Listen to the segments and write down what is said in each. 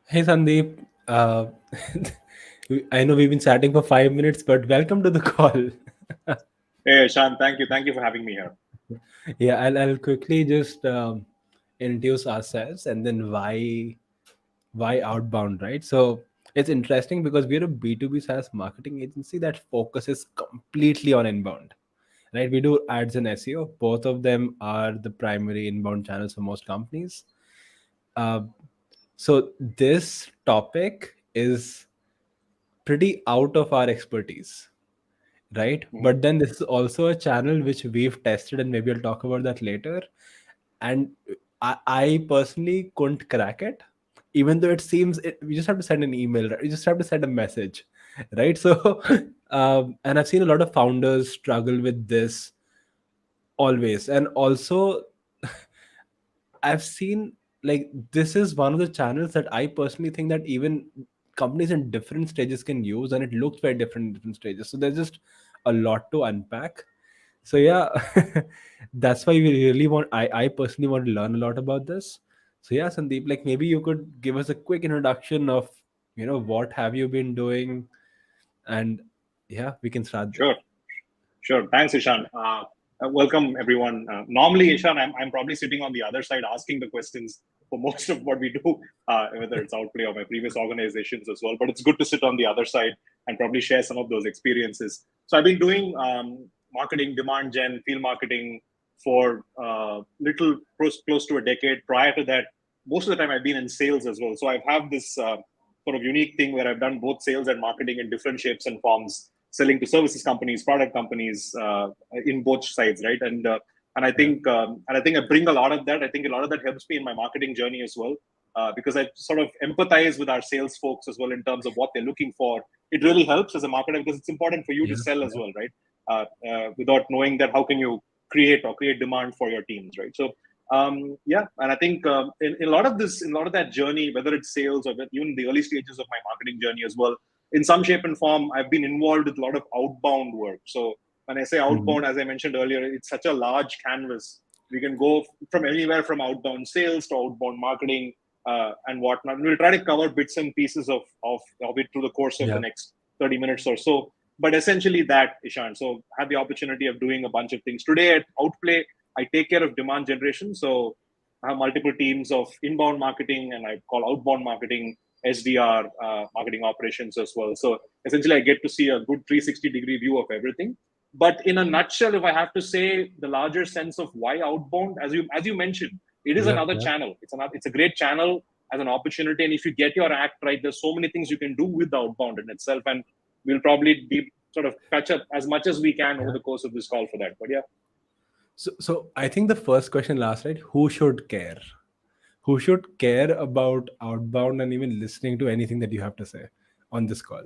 Hey Sandeep, I know we've been chatting for 5 minutes, but welcome to the call. Hey, Shan, thank you. Thank you for having me here. Yeah, I'll quickly just introduce ourselves and then why Outbound, right? So it's interesting because we're a B2B SaaS marketing agency that focuses completely on inbound, right? We do ads and SEO. Both of them are the primary inbound channels for most companies. Uh, so this topic is pretty out of our expertise, right? Mhm. But then this is also a channel which we've tested, and maybe I'll talk about that later. And I personally couldn't crack it, even though it seems we just have to send an email, right? You just have to send a message, right? So, and I've seen a lot of founders struggle with this always, and also I've seen like this is one of the channels that I personally think that even companies in different stages can use, and it looks very different in different stages. So there's just a lot to unpack. So yeah, that's why we really want. I personally want to learn a lot about this. So yeah, Sandeep, like maybe you could give us a quick introduction of what have you been doing, and yeah, we can start there. Sure, sure. Thanks, Ishan. Welcome, everyone. Normally, Ishan, I'm probably sitting on the other side asking the questions for most of what we do, whether it's Outplay or my previous organizations as well. But it's good to sit on the other side and probably share some of those experiences. So I've been doing marketing, demand gen, field marketing for little close to a decade. Prior to that, most of the time I've been in sales as well. So I've had this sort of unique thing where I've done both sales and marketing in different shapes and forms, selling to services companies, product companies, in both sides, right? Yeah. And I think I bring a lot of that. I think a lot of that helps me in my marketing journey as well, because I sort of empathize with our sales folks as well in terms of what they're looking for. It really helps as a marketer because it's important for you to Yeah. sell as well, right? Without knowing that, how can you create demand for your teams, right? So yeah, and I think in a lot of this, in a lot of that journey, whether it's sales or even the early stages of my marketing journey as well, in some shape and form, I've been involved with a lot of outbound work. So when I say Mhm. outbound, as I mentioned earlier, it's such a large canvas. We can go from anywhere from outbound sales to outbound marketing and whatnot. We'll try to cover bits and pieces of it through the course of the Yeah. next 30 minutes or so. But essentially that, Ishan. So I had the opportunity of doing a bunch of things. Today at Outplay, I take care of demand generation. So I have multiple teams of inbound marketing and I call outbound marketing, SDR, marketing operations as well. So essentially, I get to see a good 360-degree view of everything. But in a nutshell, if I have to say the larger sense of why outbound, as you mentioned, it is Yeah. another Yeah. channel. It's a great channel as an opportunity, and if you get your act right, there's so many things you can do with the outbound in itself, and we'll probably be sort of catch up as much as we can over Yeah. the course of this call for that. But yeah. So I think the first question last, right? Who should care? Who should care about outbound and even listening to anything that you have to say on this call?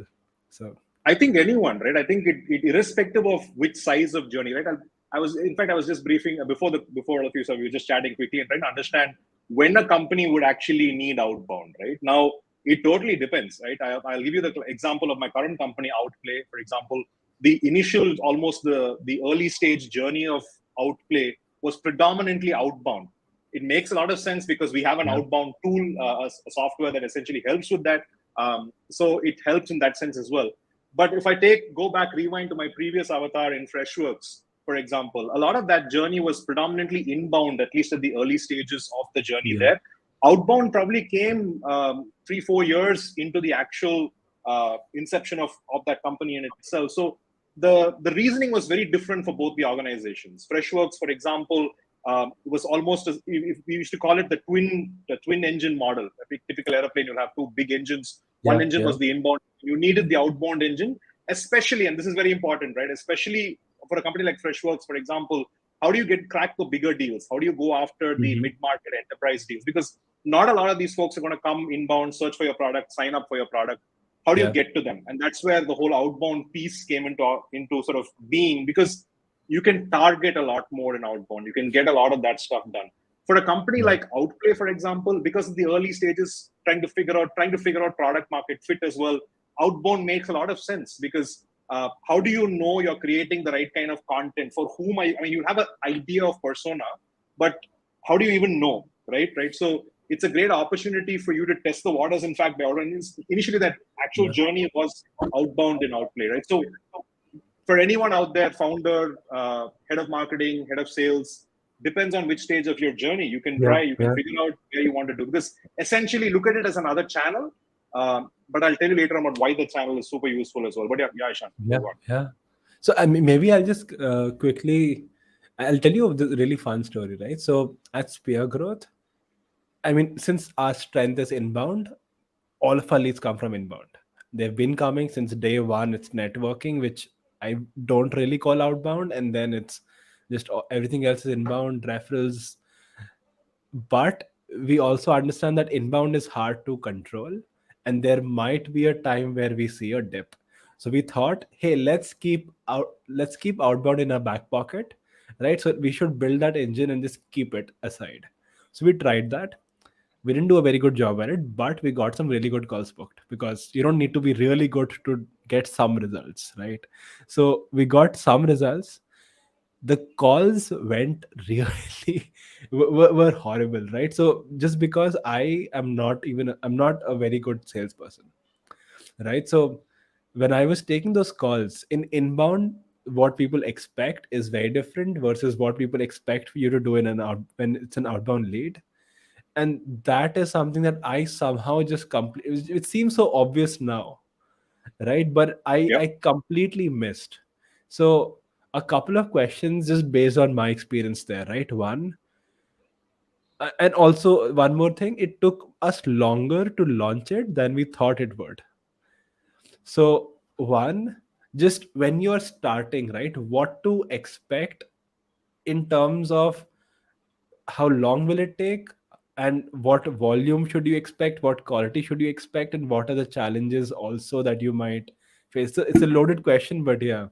So I think anyone, right? I think irrespective of which size of journey, right? In fact, I was just briefing before all of you, so we were just chatting quickly and trying to understand when a company would actually need outbound, right? Now, it totally depends, right? I'll give you the example of my current company, Outplay, for example. The initial, almost the early stage journey of Outplay was predominantly outbound. It makes a lot of sense because we have an yeah. outbound tool, a software that essentially helps with that. So it helps in that sense as well. But if I go back, rewind to my previous avatar in Freshworks, for example, a lot of that journey was predominantly inbound, at least at the early stages of the journey Yeah. there. Outbound probably came 3-4 years into the actual inception of that company in itself. So the reasoning was very different for both the organizations. Freshworks, for example, was almost as we used to call it the twin engine model. A typical airplane, you'll have two big engines. One Yeah. engine Yeah. was the inbound. You needed the outbound engine, especially, and this is very important, right? Especially for a company like Freshworks, for example. How do you crack the bigger deals? How do you go after the Hmm. mid-market enterprise deals? Because not a lot of these folks are going to come inbound, search for your product, sign up for your product. How do you Yeah. get to them? And that's where the whole outbound piece came into sort of being, because you can target a lot more in outbound. You can get a lot of that stuff done. For a company Yeah. like Outplay, for example, because of the early stages, trying to figure out product market fit as well, outbound makes a lot of sense because how do you know you're creating the right kind of content for whom? I mean, you have an idea of persona, but how do you even know, right? Right. So it's a great opportunity for you to test the waters. In fact, by outbound, initially that actual journey was outbound in Outplay, right? So for anyone out there, founder, head of marketing, head of sales, depends on which stage of your journey. You can try, you can figure out where you want to do. Because essentially, look at it as another channel. But I'll tell you later about why the channel is super useful as well. But yeah, Ishan. Yeah. So I mean, maybe I'll just quickly, I'll tell you the really fun story, right? So at Spear Growth, I mean, since our strength is inbound, all of our leads come from inbound. They've been coming since day one. It's networking, which I don't really call outbound, and then it's just everything else is inbound referrals. But we also understand that inbound is hard to control, and there might be a time where we see a dip. So we thought, hey, let's keep outbound in our back pocket, right? So we should build that engine and just keep it aside. So we tried that. We didn't do a very good job at it, but we got some really good calls booked, because you don't need to be really good to get some results, right? So we got some results. The calls went really were horrible, right? So just because I'm not a very good salesperson, right? So when I was taking those calls in inbound, what people expect is very different versus what people expect for you to do when it's an outbound lead. And that is something that I somehow just it seems so obvious now, right? But I completely missed. So a couple of questions just based on my experience there, right? One, and also one more thing, it took us longer to launch it than we thought it would. So one, just when you're starting, right, what to expect in terms of how long will it take, and what volume should you expect, what quality should you expect, and what are the challenges also that you might face. So it's a loaded question, but yeah.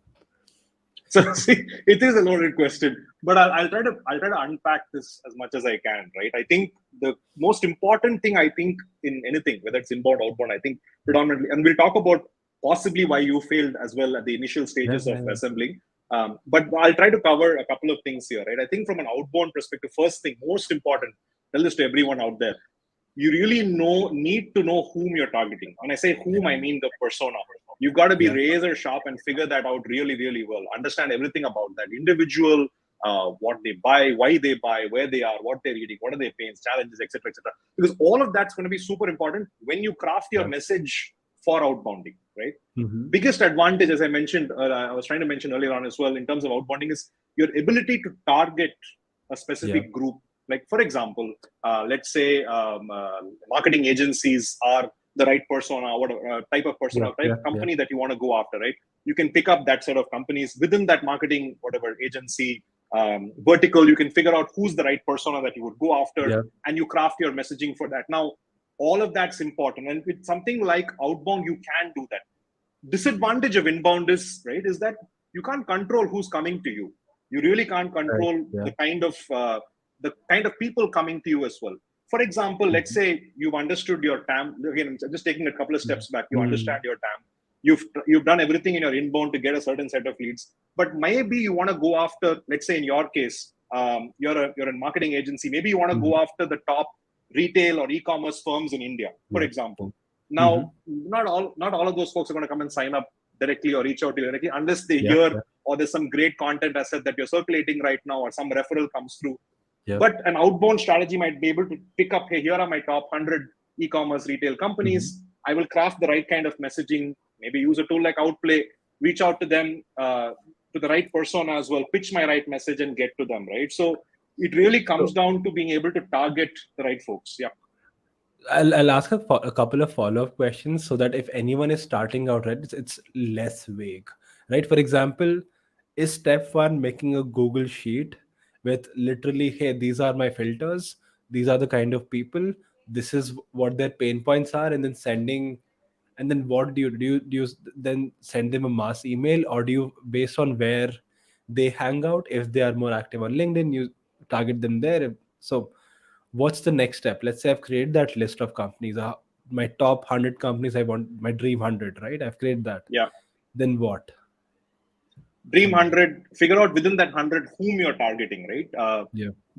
So see, it is a loaded question, but I'll try to unpack this as much as I can. Right? I think the most important thing, I think, in anything, whether it's inbound, outbound, I think predominantly, and we'll talk about possibly why you failed as well at the initial stages of assembling. But I'll try to cover a couple of things here. Right? I think from an outbound perspective, first thing, most important, tell this to everyone out there. You really need to know whom you're targeting. When I say whom, I mean the persona. You've got to be razor sharp and figure that out really, really well. Understand everything about that individual, what they buy, why they buy, where they are, what they're eating, what are their pains, challenges, etc., etc. Because all of that's going to be super important when you craft your message for outbounding, right? Biggest advantage, as I mentioned, I was trying to mention earlier on as well, in terms of outbounding, is your ability to target a specific group. Like, for example, let's say marketing agencies are the right persona, what type of persona, type of company that you want to go after, right? You can pick up that set of companies within that marketing, whatever agency vertical. You can figure out who's the right persona that you would go after, and you craft your messaging for that. Now, all of that's important, and with something like outbound, you can do that. Disadvantage of inbound is that you can't control who's coming to you. You really can't control the kind of people coming to you as well. For example, let's say you've understood your TAM. Again, I'm just taking a couple of steps back. You understand your TAM. You've done everything in your inbound to get a certain set of leads. But maybe you want to go after, let's say in your case, you're a marketing agency. Maybe you want to go after the top retail or e-commerce firms in India, for example. Now, not all of those folks are going to come and sign up directly or reach out to you directly unless they hear or there's some great content asset that you're circulating right now, or some referral comes through. But an outbound strategy might be able to pick up, hey, here are my top 100 e-commerce retail companies. I will craft the right kind of messaging, maybe use a tool like Outplay, reach out to them, to the right persona as well, pitch my right message and get to them, right? So it really comes down to being able to target the right folks. Yeah. I'll ask a couple of follow-up questions so that if anyone is starting out, right, it's less vague, right? For example, is step one making a Google sheet with literally, hey, these are my filters, these are the kind of people, this is what their pain points are, and then sending, and then what do you then send them a mass email, or do you, based on where they hang out, if they are more active on LinkedIn, you target them there? So what's the next step? Let's say I've created that list of companies, my top 100 companies I want, my dream 100, right? I've created that. Yeah. Then what? dream 100, figure out within that 100 whom you're targeting, right?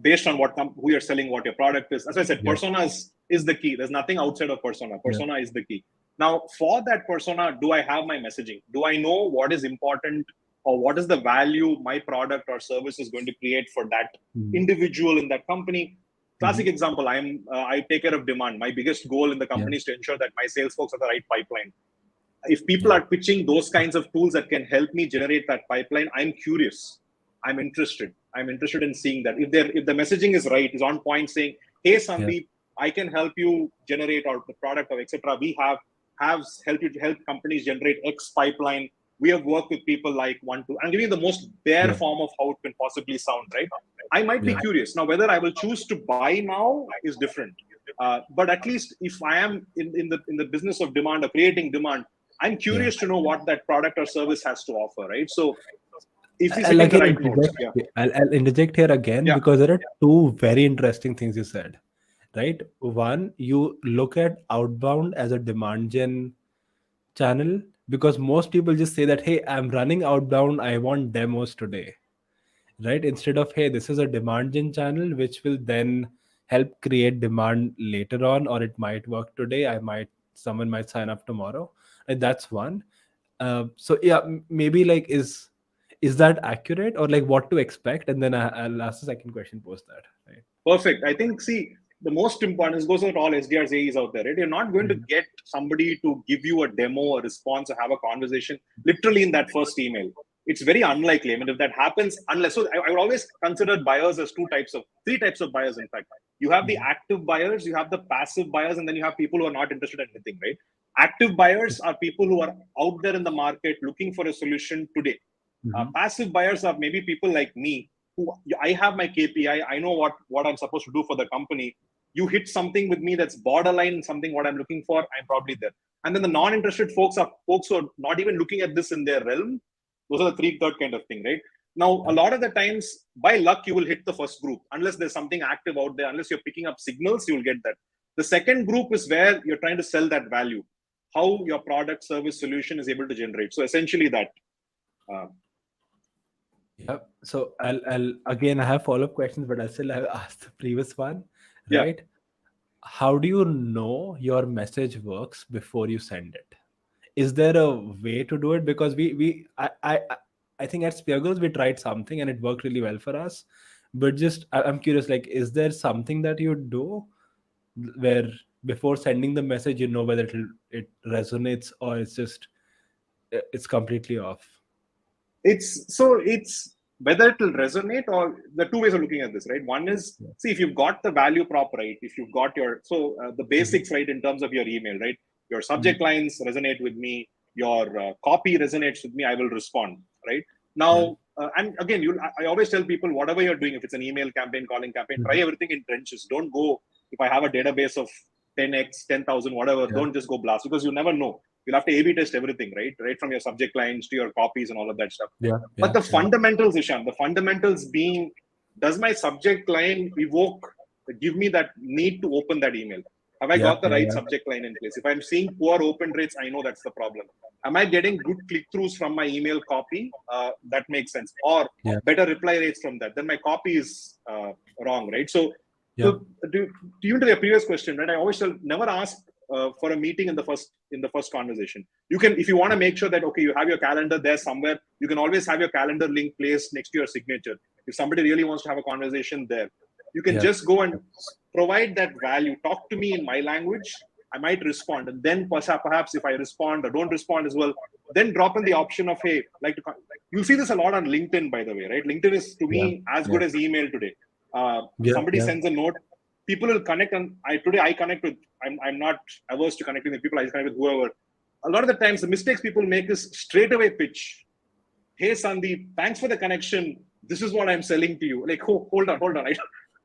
Based on who you're selling, what your product is. As I said, persona is the key. There's nothing outside of persona. Persona is the key. Now, for that persona, do I have my messaging? Do I know what is important or what is the value my product or service is going to create for that individual in that company? Classic example, I take care of demand. My biggest goal in the company is to ensure that my sales folks have the right pipeline. If people are pitching those kinds of tools that can help me generate that pipeline, I'm curious. I'm interested. I'm interested in seeing that. If the messaging is right, is on point, saying, hey, Sandeep, I can help you generate our the product or etc. We have helped you to help companies generate X pipeline. We have worked with people like I'm giving you the most bare form of how it can possibly sound, right? I might be curious. Now, whether I will choose to buy now is different. But at least if I am in the business of demand or creating demand, I'm curious to know what that product or service has to offer, right? So if you set the right notes, I'll interject here again because there are two very interesting things you said, right? One, you look at Outbound as a demand gen channel because most people just say that, hey, I'm running Outbound, I want demos today, right? Instead of, hey, this is a demand gen channel which will then help create demand later on, or it might work today, someone might sign up tomorrow. And that's one. So yeah, maybe like is that accurate, or like what to expect? And then I'll ask the second question post that, right? Perfect. I think, see, the most important, this goes out to all SDRs, AEs out there, right? You're not going to get somebody to give you a demo, a response, or have a conversation literally in that first email. It's very unlikely. I mean, if that happens, so I would always consider buyers as three types of buyers, in fact. You have the active buyers, you have the passive buyers, and then you have people who are not interested in anything, right? Active buyers are people who are out there in the market looking for a solution today. Passive buyers are maybe people like me, who I have my KPI, I know what I'm supposed to do for the company. You hit something with me that's borderline something what I'm looking for, I'm probably there. And then the non-interested folks are folks who are not even looking at this in their realm. Those are the third kind of thing, right? Now, a lot of the times, by luck, you will hit the first group. Unless there's something active out there, unless you're picking up signals, you will get that. The second group is where you're trying to sell that value, how your product, service, solution is able to generate. So essentially that. So I'll again, I have follow-up questions, but I still have asked the previous one, right? How do you know your message works before you send it? Is there a way to do it? Because I think at Σᴘᴇᴜᴜ we tried something and it worked really well for us. But just I'm curious, like, is there something that you do where before sending the message, you know whether it resonates or it's completely off? It's whether it will resonate, or the two ways of looking at this, right? One is, see, if you've got the value prop right, if you've got the basics right in terms of your email, right? Your subject lines resonate with me, your copy resonates with me, I will respond, right? Now, and again, I always tell people, whatever you're doing, if it's an email campaign, calling campaign, try everything in trenches. Don't go, if I have a database of 10x, 10,000, whatever, don't just go blast, because you never know. You'll have to A/B test everything, right? Right from your subject lines to your copies and all of that stuff. But the fundamentals, Ishan, the fundamentals being, does my subject line give me that need to open that email? Have I got the right subject line in place? If I'm seeing poor open rates, I know that's the problem. Am I getting good click-throughs from my email copy? That makes sense. Or better reply rates from that. Then my copy is wrong, right? So even to your previous question, right? I always tell, never ask for a meeting in the first conversation. You can, if you want to make sure that, okay, you have your calendar there somewhere, you can always have your calendar link placed next to your signature. If somebody really wants to have a conversation there, you can just go and provide that value. Talk to me in my language. I might respond. And then perhaps if I respond or don't respond as well, then drop in the option of, hey, you'll see this a lot on LinkedIn, by the way, right? LinkedIn is, to me, as good as email today. Somebody sends a note, people will connect, and today I connect with, I'm not averse to connecting with people, I connect with whoever. A lot of the times, the mistakes people make is straight away pitch. Hey, Sandeep, thanks for the connection. This is what I'm selling to you. Like, hold on.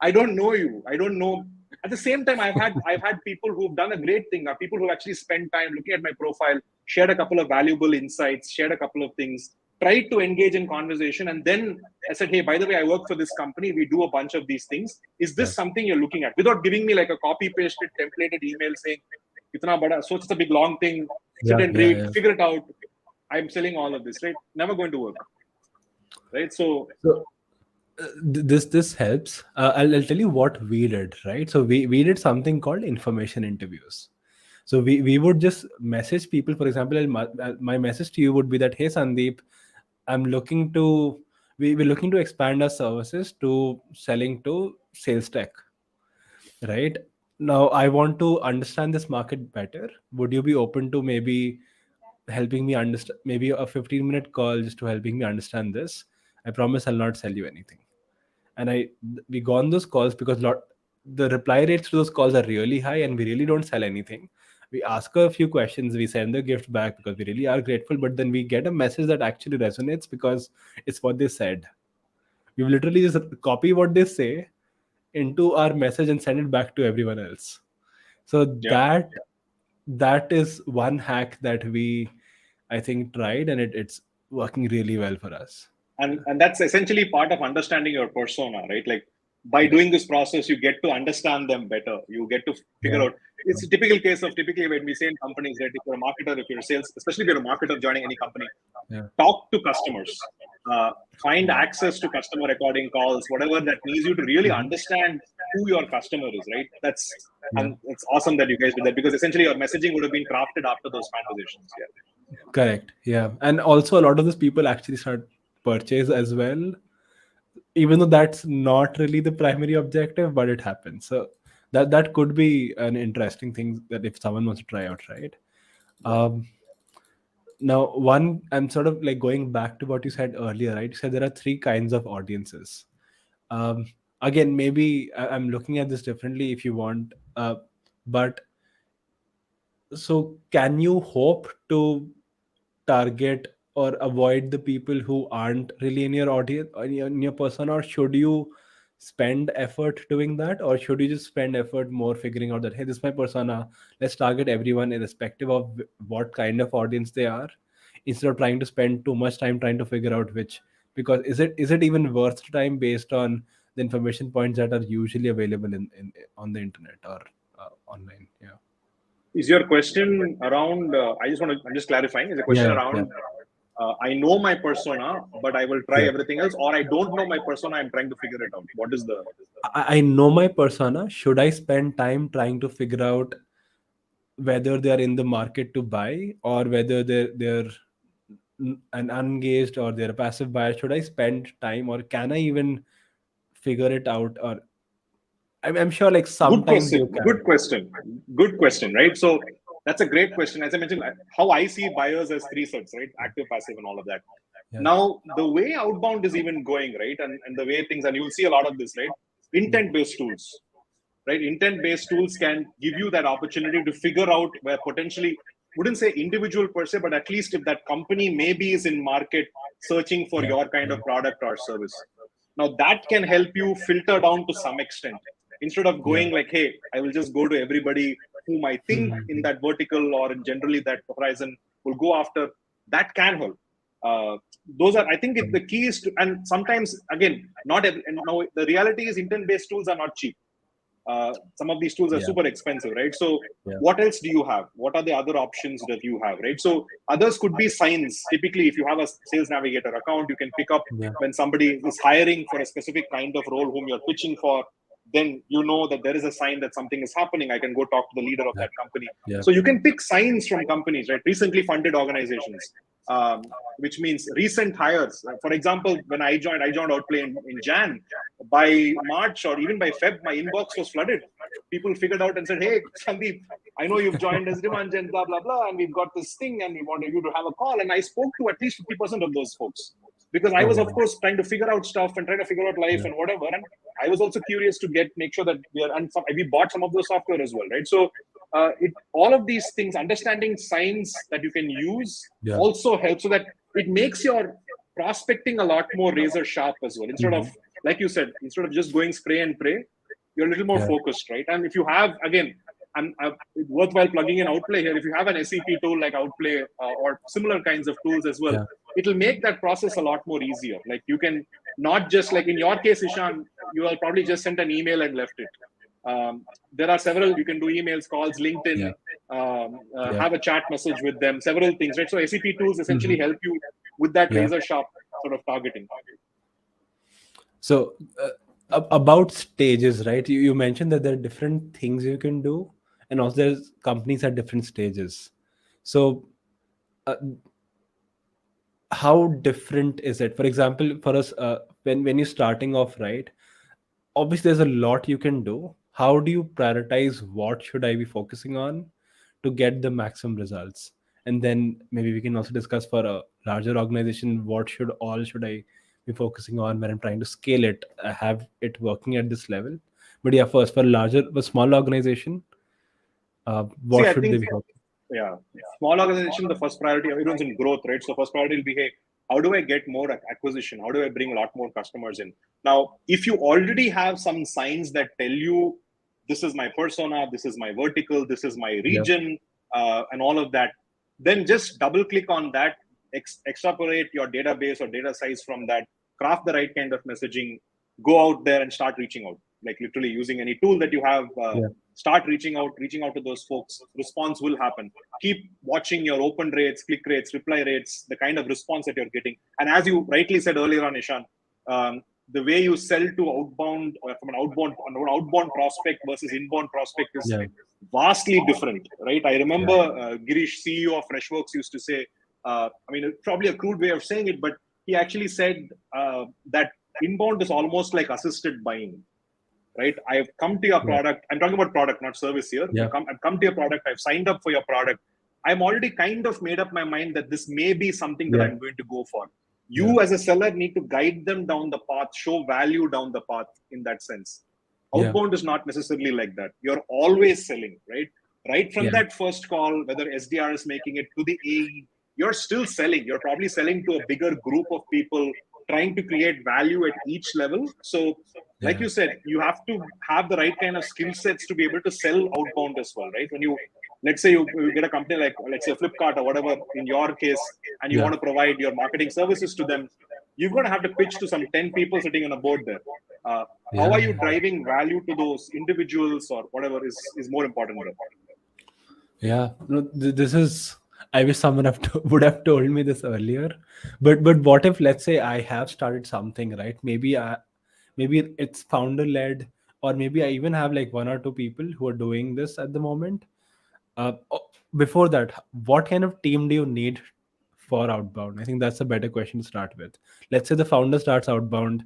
I don't know you. I don't know. At the same time, I've had people who've done a great thing. People who actually spent time looking at my profile, shared a couple of valuable insights, shared a couple of things, tried to engage in conversation. And then I said, hey, by the way, I work for this company. We do a bunch of these things. Is this something you're looking at? Without giving me like a copy-pasted, templated email saying, Itna bada, so it's a big long thing. Sit and read, figure it out. I'm selling all of this, right? Never going to work. right? So This helps. I'll tell you what we did, right? So we did something called information interviews. So we would just message people. For example, my message to you would be that, hey Sandeep, I'm looking to we're looking to expand our services to selling to sales tech, right? Now I want to understand this market better. Would you be open to maybe helping me understand, maybe a 15-minute call just to helping me understand this? I promise I'll not sell you anything. And we go on those calls because the reply rates to those calls are really high, and we really don't sell anything. We ask her a few questions, we send the gift back because we really are grateful, but then we get a message that actually resonates because it's what they said. We literally just copy what they say into our message and send it back to everyone else. So that is one hack that we, I think, tried, and it's working really well for us. And that's essentially part of understanding your persona, right? Like by doing this process, you get to understand them better. You get to figure out. It's a typical case of typically when we say in companies, right? If you're a marketer, if you're a sales, especially if you're a marketer joining any company, talk to customers, find access to customer recording calls, whatever that needs you to really understand who your customer is, right? And it's awesome that you guys did that, because essentially your messaging would have been crafted after those conversations. Correct. Yeah. And also a lot of those people actually start purchase as well, even though that's not really the primary objective, but it happens. So that could be an interesting thing that if someone wants to try out, right? Now I'm sort of like going back to what you said earlier, right? You said there are three kinds of audiences. Again, maybe I'm looking at this differently if you want, but so can you hope to target or avoid the people who aren't really in your audience or in your persona, or should you spend effort doing that, or should you just spend effort more figuring out that, hey, this is my persona, let's target everyone irrespective of what kind of audience they are, instead of trying to spend too much time trying to figure out which, because is it even worth the time based on the information points that are usually available in on the internet or online? Is your question around, I'm just clarifying, is the question around, I know my persona, but I will try everything else, or I don't know my persona, I'm trying to figure it out? What is the... I know my persona. Should I spend time trying to figure out whether they are in the market to buy, or whether they're an unengaged or they're a passive buyer? Should I spend time, or can I even figure it out? Or I'm sure like sometimes you can. Good question, right? So that's a great question. As I mentioned, how I see buyers as three sets, right? Active, passive, and all of that. Now, the way Outbound is even going, right? And the way things, and you'll see a lot of this, right? Intent-based tools, right? Intent-based tools can give you that opportunity to figure out where potentially, wouldn't say individual per se, but at least if that company maybe is in market searching for your kind of product or service. Now, that can help you filter down to some extent. Instead of going like, hey, I will just go to everybody whom I think in that vertical or in generally that horizon will go after, that can help. Those are, I think, the key is to, and sometimes, again, now the reality is intent-based tools are not cheap. Some of these tools are super expensive, right? So what else do you have? What are the other options that you have, right? So others could be signs. Typically, if you have a sales navigator account, you can pick up when somebody is hiring for a specific kind of role whom you're pitching for, then you know that there is a sign that something is happening. I can go talk to the leader of that company. So you can pick signs from companies, right? Recently funded organizations, which means recent hires. For example, when I joined Outplay in Jan. By March or even by Feb, my inbox was flooded. People figured out and said, hey, Sandeep, I know you've joined SDRs and blah, blah, blah, and we've got this thing and we wanted you to have a call. And I spoke to at least 50% of those folks. Because I was, of course, trying to figure out stuff and trying to figure out life and whatever. And I was also curious to make sure that we bought some of those software as well, right? So all of these things, understanding signs that you can use also helps, so that it makes your prospecting a lot more razor sharp as well. Instead of, like you said, instead of just going spray and pray, you're a little more focused, right? And if you have, again, worthwhile plugging in Outplay here, if you have an SEP tool like Outplay or similar kinds of tools as well, it'll make that process a lot more easier. Like you can not just, like in your case, Ishan, you will probably just sent an email and left it. There are several, you can do emails, calls, LinkedIn, have a chat message with them, several things, right? So SEP tools essentially help you with that razor sharp sort of targeting. So about stages, right? You mentioned that there are different things you can do, and also there's companies at different stages. So uh, how different is it? For example, for us, when you're starting off, right? Obviously, there's a lot you can do. How do you prioritize what should I be focusing on to get the maximum results? And then maybe we can also discuss for a larger organization, what should I be focusing on when I'm trying to scale it, have it working at this level. But yeah, first for small organization, See, what I should they think, be focusing? yeah, small organization, the first priority, everyone's in growth, right? So first priority will be, hey, how do I get more acquisition? How do I bring a lot more customers in? Now, if you already have some signs that tell you this is my persona, this is my vertical, this is my Yeah, region, and all of that, then just double click on that, extrapolate your database or data size from that, craft the right kind of messaging, go out there and start reaching out, like literally using any tool that you have. yeah, Start reaching out to those folks. Response will happen. Keep watching your open rates, click rates, reply rates, the kind of response that you're getting. And as you rightly said earlier on, Ishan, the way you sell to outbound from an outbound prospect versus inbound prospect is yeah, vastly different, right? I remember yeah, Girish, CEO of Freshworks, used to say, I mean, it's probably a crude way of saying it, but he actually said that inbound is almost like assisted buying, right? I've come to your yeah, product. I'm talking about product, not service here. yeah, I've come to your product. I've signed up for your product. I'm already kind of made up my mind that this may be something that yeah, I'm going to go for. yeah, You, as a seller, need to guide them down the path, show value down the path in that sense. yeah, Outbound is not necessarily like that. You're always selling, right? Right from yeah, that first call, whether SDR is making it to the AE, you're still selling. You're probably selling to a bigger group of people, trying to create value at each level. So, like yeah, you said, you have to have the right kind of skill sets to be able to sell outbound as well, right? When you, let's say you get a company like, let's say Flipkart or whatever in your case, and you yeah, want to provide your marketing services to them, you're going to have to pitch to some 10 people sitting on a board there. How yeah, are you driving value to those individuals or whatever is more important there? yeah. No, this is. I wish someone would have told me this earlier. But what if, let's say, I have started something, right? Maybe it's founder led, or maybe I even have like one or two people who are doing this at the moment. Before that, what kind of team do you need for outbound? I think that's a better question to start with. Let's say the founder starts outbound,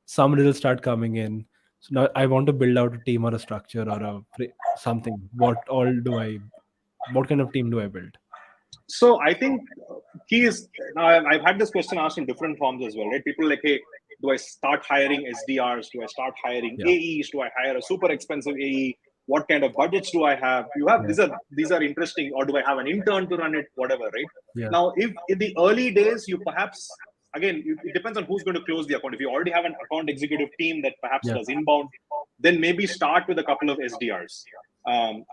some results start coming in. So now I want to build out a team or a structure or something. What kind of team do I build? So I think key is, now I've had this question asked in different forms as well, right? People like, hey, do I start hiring SDRs? Do I start hiring Yeah, AEs? Do I hire a super expensive AE? What kind of budgets do I have? You have, yeah, these are interesting, or do I have an intern to run it? Whatever, right? yeah, Now, if in the early days, you perhaps, again, it depends on who's going to close the account. If you already have an account executive team that perhaps yeah, does inbound, then maybe start with a couple of SDRs,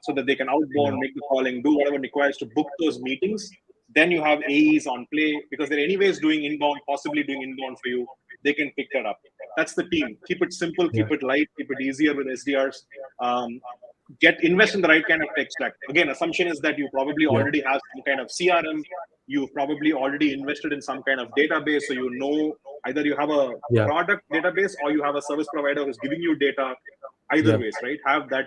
so that they can yeah, outbound, make the calling, do whatever requires to book those meetings. Then you have AEs on play because they're anyways doing inbound, possibly doing inbound for you. They can pick that up. That's the team. Keep it simple, yeah, keep it light, keep it easier with SDRs. Um, invest in the right kind of tech stack. Again, assumption is that you probably yeah, already have some kind of CRM. You've probably already invested in some kind of database, so you know either you have a yeah, product database or you have a service provider who's giving you data. Either yeah, ways, right? Have that.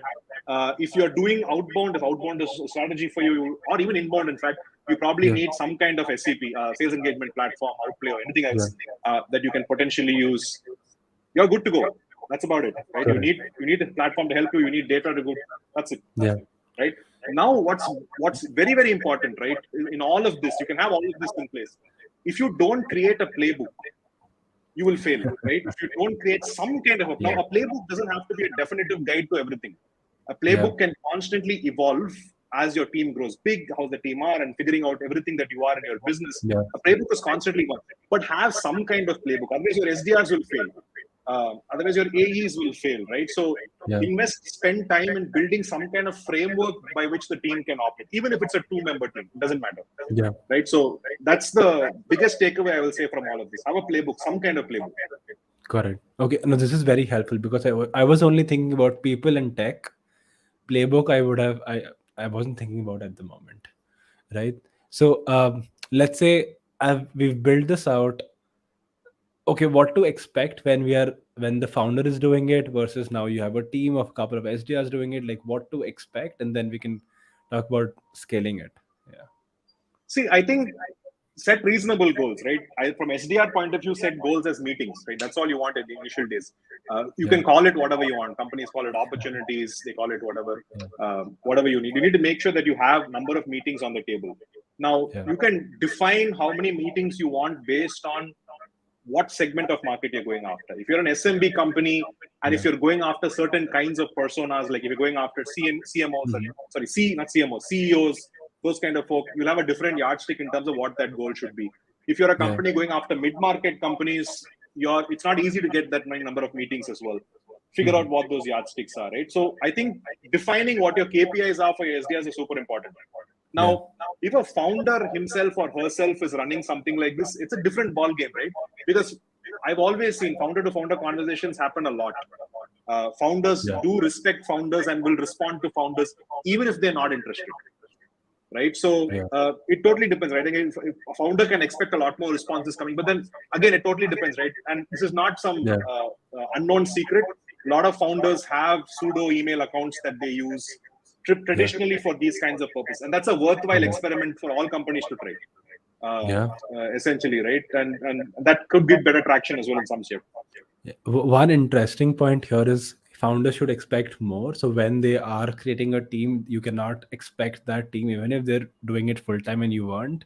If you're doing outbound, if outbound is a strategy for you, or even inbound, in fact, you probably yeah, need some kind of SCP, sales engagement platform, Outplay, or anything yeah. else that you can potentially use. You're good to go. That's about it, right? Correct. You need a platform to help you. You need data to go. That's it, Yeah, right? Now, what's very important, right? In all of this, you can have all of this in place. If you don't create a playbook, you will fail, right? If you don't create some kind of now yeah, a playbook doesn't have to be a definitive guide to everything. A yeah, playbook can constantly evolve as your team grows big, how the team are, and figuring out everything that you are in your business. yeah, A playbook is constantly one, but have some kind of playbook. Otherwise, your SDRs will fail. Otherwise, your AEs will fail, right? So yeah, spend time in building some kind of framework by which the team can operate, even if it's a two-member team. It doesn't matter, yeah. right? So that's the biggest takeaway I will say from all of this. Have a playbook, some kind of playbook. Correct. Okay. No, this is very helpful because I was only thinking about people and tech. Playbook, I wasn't thinking about at the moment, right? So let's say we've built this out. Okay, what to expect when we are when the founder is doing it versus now you have a team of a couple of SDRs doing it, like what to expect, and then we can talk about scaling it. Yeah. See, I think set reasonable goals, right? From SDR point of view, set goals as meetings, right? That's all you want in the initial days. You can call it whatever you want. Companies call it opportunities. They call it whatever you need. You need to make sure that you have number of meetings on the table. Now, you can define how many meetings you want based on what segment of market you're going after. If you're an SMB company, and if you're going after certain kinds of personas, like if you're going after not CMOs, CEOs, those kind of folk, you'll have a different yardstick in terms of what that goal should be. If you're a company going after mid-market companies, it's not easy to get that many number of meetings as well. Figure out what those yardsticks are, right? So I think defining what your KPIs are for your SDRs is super important. Now, if a founder himself or herself is running something like this, it's a different ball game, right? Because I've always seen founder-to-founder conversations happen a lot. Founders do respect founders and will respond to founders even if they're not interested, right? So it totally depends, right? Again, if a founder can expect a lot more responses coming, but then again, it totally depends, right? And this is not some unknown secret. A lot of founders have pseudo email accounts that they use traditionally for these kinds of purposes, and that's a worthwhile experiment for all companies to try. Essentially, right? And that could give better traction as well in some shape. One interesting point here is founders should expect more. So when they are creating a team, you cannot expect that team, even if they're doing it full time and you want,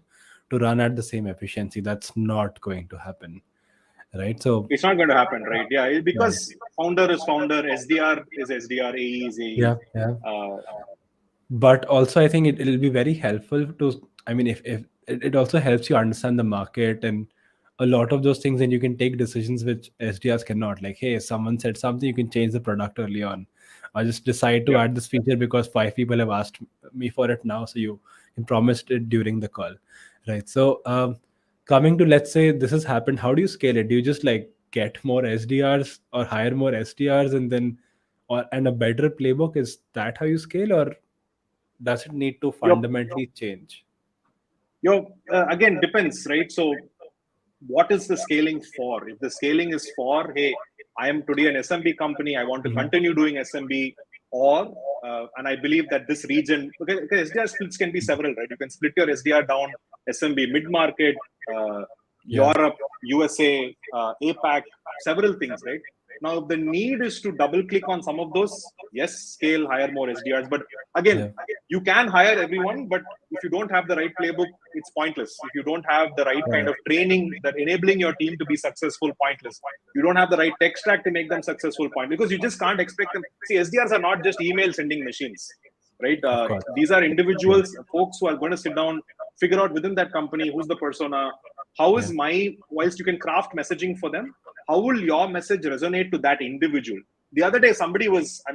to run at the same efficiency. That's not going to happen, right? So it's not going to happen, right? Yeah, because founder is founder, SDR is SDR, AE is AE. But also I think it'll be very helpful to, I mean, if it also helps you understand the market and a lot of those things, and you can take decisions which SDRs cannot. Like, hey, someone said something, you can change the product early on, or just decide to add this feature because 5 people have asked me for it now, so you can promise it during the call, right? So coming to, let's say this has happened, how do you scale it? Do you just like get more SDRs or hire more SDRs and then and a better playbook? Is that how you scale, or does it need to fundamentally change? Again, depends, right? So what is the scaling for? If the scaling is for, hey, I am today an SMB company, I want to continue doing SMB, or and I believe that this region, okay, SDR splits can be several, right? You can split your SDR down, SMB, mid-market, Europe, USA, APAC, several things, right? Now, the need is to double click on some of those. Yes, scale, hire more SDRs. But again, you can hire everyone, but if you don't have the right playbook, it's pointless. If you don't have the right kind of training that enabling your team to be successful, pointless. You don't have the right tech stack to make them successful, point, because you just can't expect them. See, SDRs are not just email sending machines, right? These are individuals, folks who are going to sit down, figure out within that company who's the persona, how is whilst you can craft messaging for them, how will your message resonate to that individual? The other day, I'm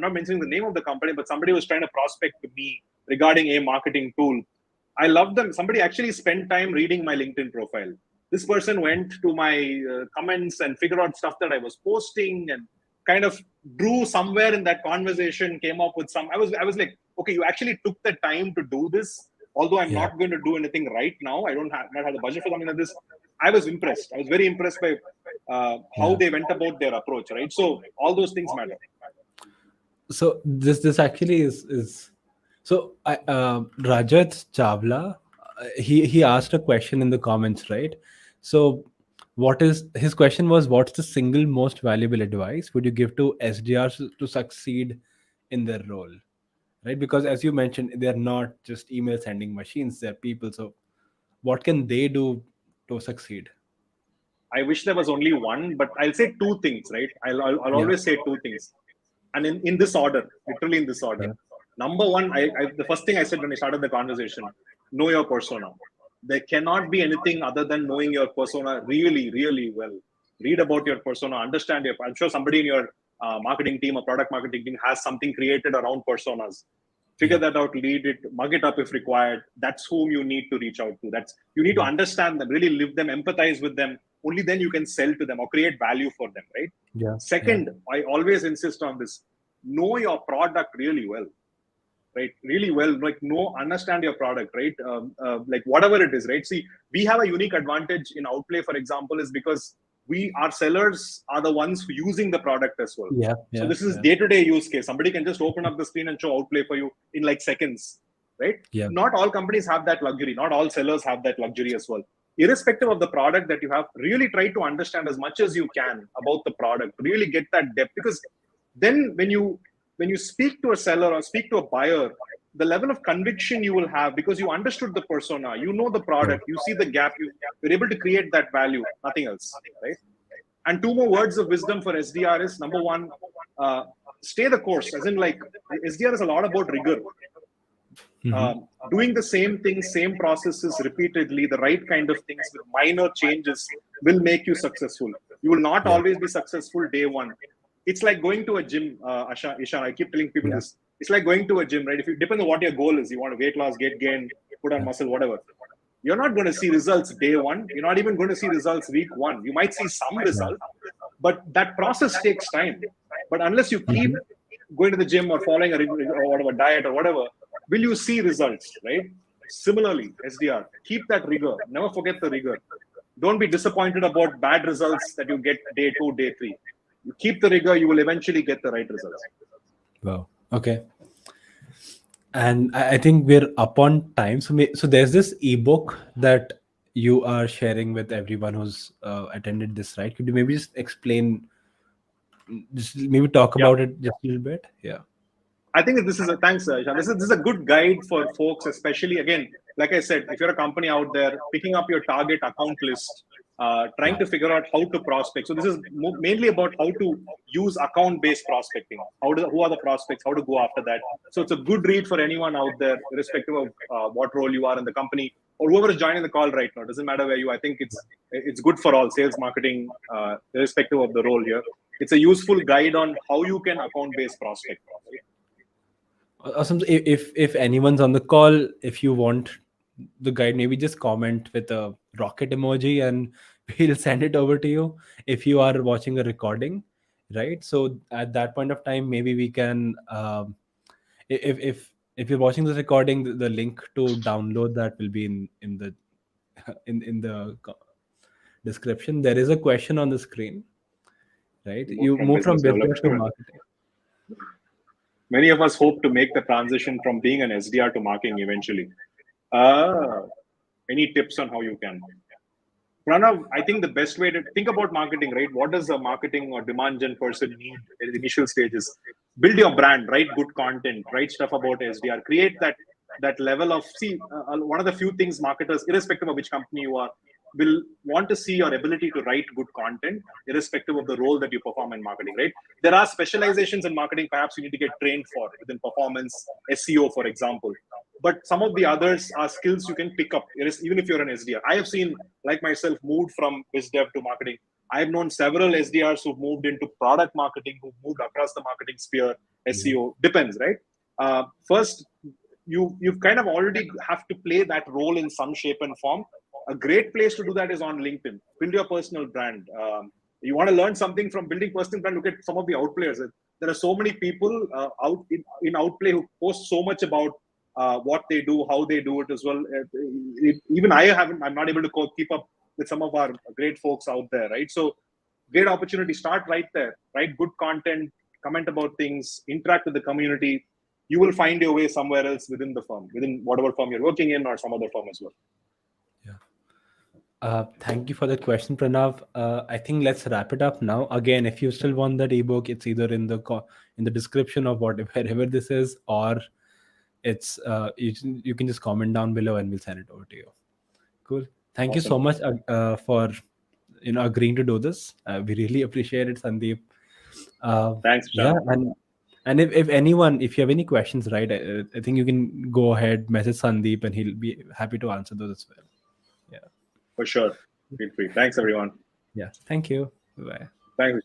not mentioning the name of the company, but somebody was trying to prospect to me regarding a marketing tool. I love them. Somebody actually spent time reading my LinkedIn profile. This person went to my comments and figured out stuff that I was posting and kind of drew somewhere in that conversation, came up with some. I was like, okay, you actually took the time to do this. Although I'm not going to do anything right now, I don't not have the budget for something like this. I was impressed. I was very impressed by how they went about their approach, right? So all those things matter. So this actually is so Rajat Chawla, he asked a question in the comments, right? So his question was, what's the single most valuable advice would you give to SDRs to succeed in their role? Right? Because as you mentioned, they're not just email sending machines, they're people. So what can they do to succeed? I wish there was only one, but I'll say two things, right? I'll always say two things. And in this order, literally in this order. Number one, the first thing I said when I started the conversation, know your persona. There cannot be anything other than knowing your persona really, really well. Read about your persona, understand I'm sure somebody in your marketing team or product marketing team has something created around personas. Figure that out, lead it, mug it up if required. That's whom you need to reach out to. You need to understand them, really live them, empathize with them. Only then you can sell to them or create value for them, right? Second, I always insist on this. Know your product really well, right? Really well, like understand your product, right? Like whatever it is, right? See, we have a unique advantage in Outplay, for example, is because our sellers are the ones who using the product as well. Yeah. So this is day-to-day use case. Somebody can just open up the screen and show Outplay for you in like seconds, right? Yeah. Not all companies have that luxury. Not all sellers have that luxury as well. Irrespective of the product that you have, really try to understand as much as you can about the product. Really get that depth, because then when you speak to a seller or speak to a buyer, the level of conviction you will have, because you understood the persona, you know the product, you see the gap, you're able to create that value, nothing else, right? And 2 more words of wisdom for SDR is, number 1, stay the course. As in, like, SDR is a lot about rigor. Doing the same things, same processes repeatedly, the right kind of things with minor changes will make you successful. You will not always be successful day one. It's like going to a gym, Ishan. I keep telling people this. It's like going to a gym, right? If you depends on what your goal is, you want to weight loss, get gain, put on muscle, whatever. You're not going to see results day one. You're not even going to see results week one. You might see some result, but that process takes time. But unless you keep going to the gym or following or whatever diet or whatever, will you see results, right? Similarly, SDR, keep that rigor. Never forget the rigor. Don't be disappointed about bad results that you get day 2, day 3. You keep the rigor, you will eventually get the right results. Wow. Okay. And I think we're up on time. So there's this ebook that you are sharing with everyone who's attended this, right? Could you maybe just explain, just maybe talk about it just a little bit? Yeah. I think this is a thanks, Ishan. This is a good guide for folks, especially, again, like I said, if you're a company out there picking up your target account list, trying to figure out how to prospect. So this is mainly about how to use account-based prospecting. Who are the prospects? How to go after that. So it's a good read for anyone out there, irrespective of what role you are in the company, or whoever is joining the call right now. It doesn't matter where you. I think it's good for all, sales, marketing, irrespective of the role here. It's a useful guide on how you can account-based prospect. Right? Awesome. If anyone's on the call, if you want the guide, maybe just comment with a rocket emoji and we'll send it over to you. If you are watching a recording, right? So at that point of time, maybe we can, if you're watching this recording, the link to download that will be in the in the description. There is a question on the screen, right? You move from business to marketing. Many of us hope to make the transition from being an SDR to marketing eventually. Any tips on how you can? Pranav, I think the best way to think about marketing, right? What does a marketing or demand gen person need in the initial stages? Build your brand, write good content, write stuff about SDR, create that level of, one of the few things marketers, irrespective of which company you are, will want to see your ability to write good content, irrespective of the role that you perform in marketing, right? There are specializations in marketing, perhaps you need to get trained for, within performance, SEO, for example. But some of the others are skills you can pick up, even if you're an SDR. I have seen, like myself, moved from biz dev to marketing. I've known several SDRs who've moved into product marketing, who've moved across the marketing sphere, SEO, depends, right? First, you've kind of already have to play that role in some shape and form. A great place to do that is on LinkedIn. Build your personal brand. You want to learn something from building personal brand, look at some of the outplayers. There are so many people out in Outplay who post so much about what they do, how they do it as well. Even I'm not able to keep up with some of our great folks out there, right? So great opportunity. Start right there, write good content, comment about things, interact with the community. You will find your way somewhere else within the firm, within whatever firm you're working in or some other firm as well. Thank you for that question, Pranav. I think let's wrap it up now. Again, if you still want that ebook, it's either in the description of wherever this is, or it's you can just comment down below and we'll send it over to you. Cool. Thank you so much for agreeing to do this. We really appreciate it, Sandeep. Thanks, John. And if you have any questions, right, I think you can go ahead, message Sandeep, and he'll be happy to answer those as well. Yeah. For sure. Feel free. Thanks, everyone. Yeah. Thank you. Bye. Thanks.